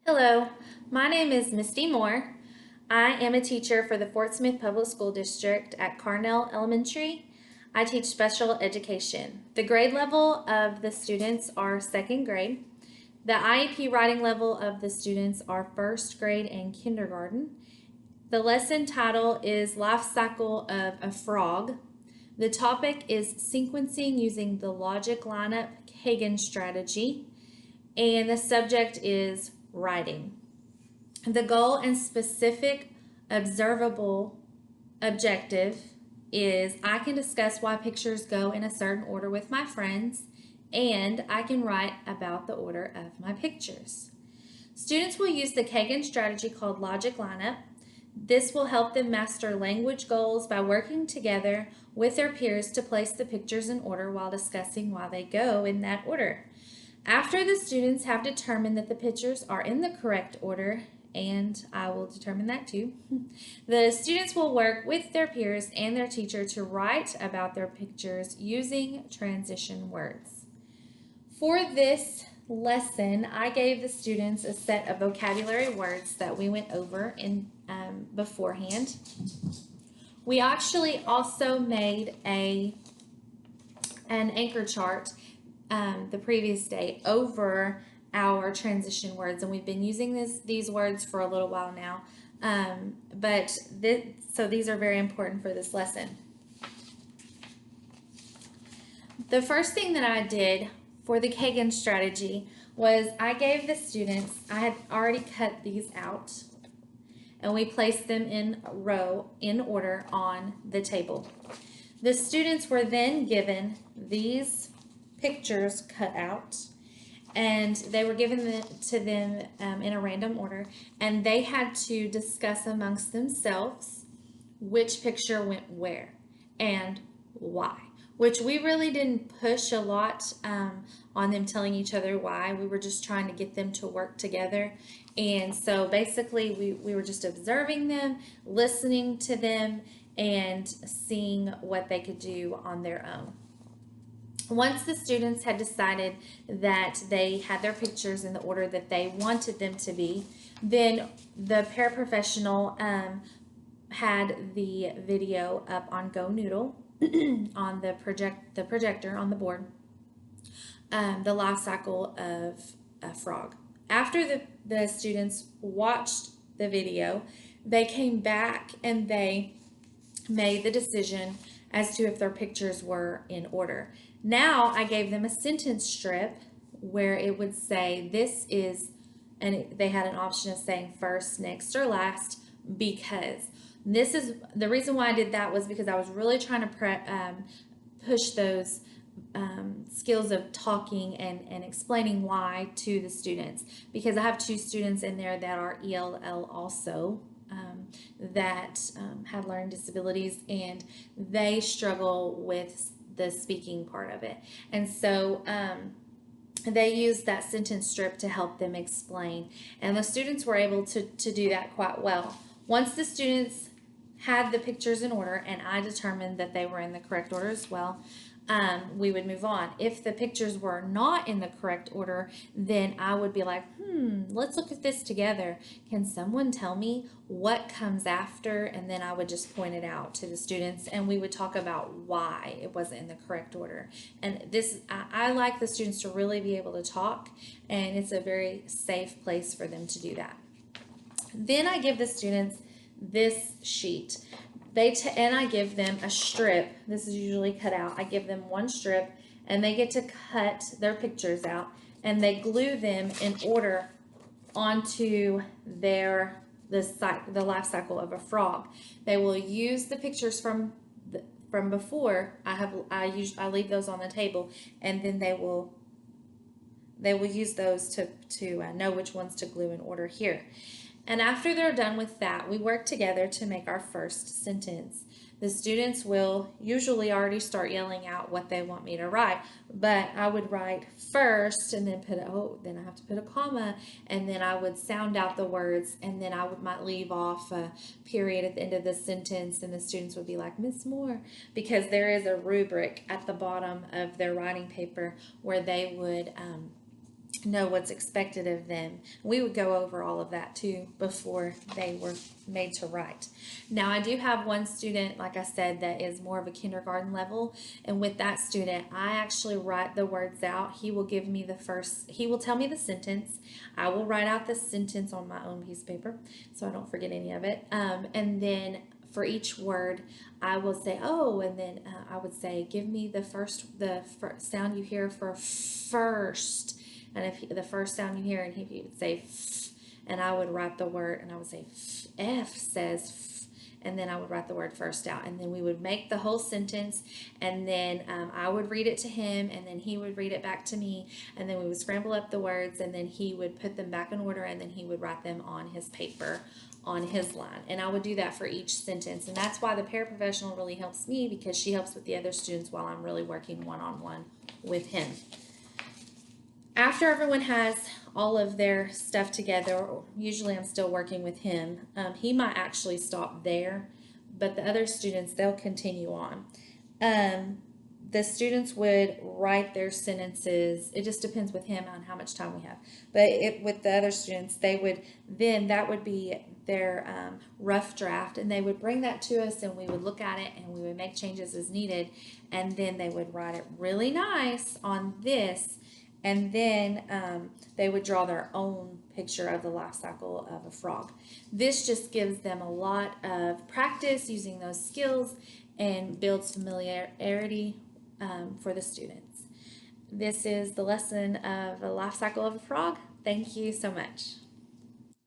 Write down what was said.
Hello, my name is Misty Moore. I am a teacher for the Fort Smith Public School District at Carnell Elementary. I teach special education. The grade level of the students are second grade. The IEP writing level of the students are first grade and kindergarten. The lesson title is Life Cycle of a Frog. The topic is sequencing using the logic lineup Kagan strategy, and the subject is writing. The goal and specific observable objective is I can discuss why pictures go in a certain order with my friends, and I can write about the order of my pictures. Students will use the Kagan strategy called Logic Lineup. This will help them master language goals by working together with their peers to place the pictures in order while discussing why they go in that order. After the students have determined that the pictures are in the correct order, and I will determine that too, the students will work with their peers and their teacher to write about their pictures using transition words. For this lesson, I gave the students a set of vocabulary words that we went over in beforehand. We actually also made an anchor chart the previous day over our transition words, and we've been using these words for a little while now. So these are very important for this lesson. The first thing that I did for the Kagan strategy was I gave the students, I had already cut these out, and we placed them in a row in order on the table. The students were then given these pictures cut out, and they were given to them in a random order, and they had to discuss amongst themselves which picture went where and why, which we really didn't push a lot on them telling each other why. We were just trying to get them to work together. And so basically we were just observing them, listening to them, and seeing what they could do on their own. Once the students had decided that they had their pictures in the order that they wanted them to be, then the paraprofessional had the video up on GoNoodle on the projector on the board, the life cycle of a frog. After the students watched the video, they came back and they made the decision as to if their pictures were in order. Now I gave them a sentence strip where it would say this is, and they had an option of saying first, next, or last, because this is the reason why I did that was because I was really trying to push those skills of talking and explaining why to the students, because I have two students in there that are ELL also, that have learning disabilities, and they struggle with the speaking part of it. And so they used that sentence strip to help them explain, and the students were able to do that quite well. Once the students had the pictures in order and I determined that they were in the correct order as well, we would move on. If the pictures were not in the correct order, then I would be like, let's look at this together. Can someone tell me what comes after? And then I would just point it out to the students, and we would talk about why it wasn't in the correct order. And this, I like the students to really be able to talk, and it's a very safe place for them to do that. Then I give the students this sheet. And I give them a strip. This is usually cut out. I give them one strip, and they get to cut their pictures out, and they glue them in order onto the life cycle of a frog. They will use the pictures from before. I leave those on the table, and then they will use those to know which ones to glue in order here. And after they're done with that, we work together to make our first sentence. The students will usually already start yelling out what they want me to write, but I would write first and then then I have to put a comma, and then I would sound out the words, and then I might leave off a period at the end of the sentence, and the students would be like, Miss Moore, because there is a rubric at the bottom of their writing paper where they would know what's expected of them. We would go over all of that too before they were made to write. Now, I do have one student, like I said, that is more of a kindergarten level, and with that student, I actually write the words out. He will give me he will tell me the sentence. I will write out the sentence on my own piece of paper so I don't forget any of it. And then for each word, I will say, oh, and then I would say, give me the first sound you hear for first. And if the first sound you hear, and he would say f, and I would write the word, and I would say f says f, and then I would write the word first out, and then we would make the whole sentence, and then I would read it to him, and then he would read it back to me, and then we would scramble up the words, and then he would put them back in order, and then he would write them on his paper on his line. And I would do that for each sentence, and that's why the paraprofessional really helps me, because she helps with the other students while I'm really working one-on-one with him. After everyone has all of their stuff together, usually I'm still working with him. He might actually stop there, but the other students, they'll continue on. The students would write their sentences. It just depends with him on how much time we have. But with the other students, that would be their rough draft, and they would bring that to us, and we would look at it, and we would make changes as needed, and then they would write it really nice on this. And then they would draw their own picture of the life cycle of a frog. This just gives them a lot of practice using those skills and builds familiarity for the students. This is the lesson of a life cycle of a frog. Thank you so much.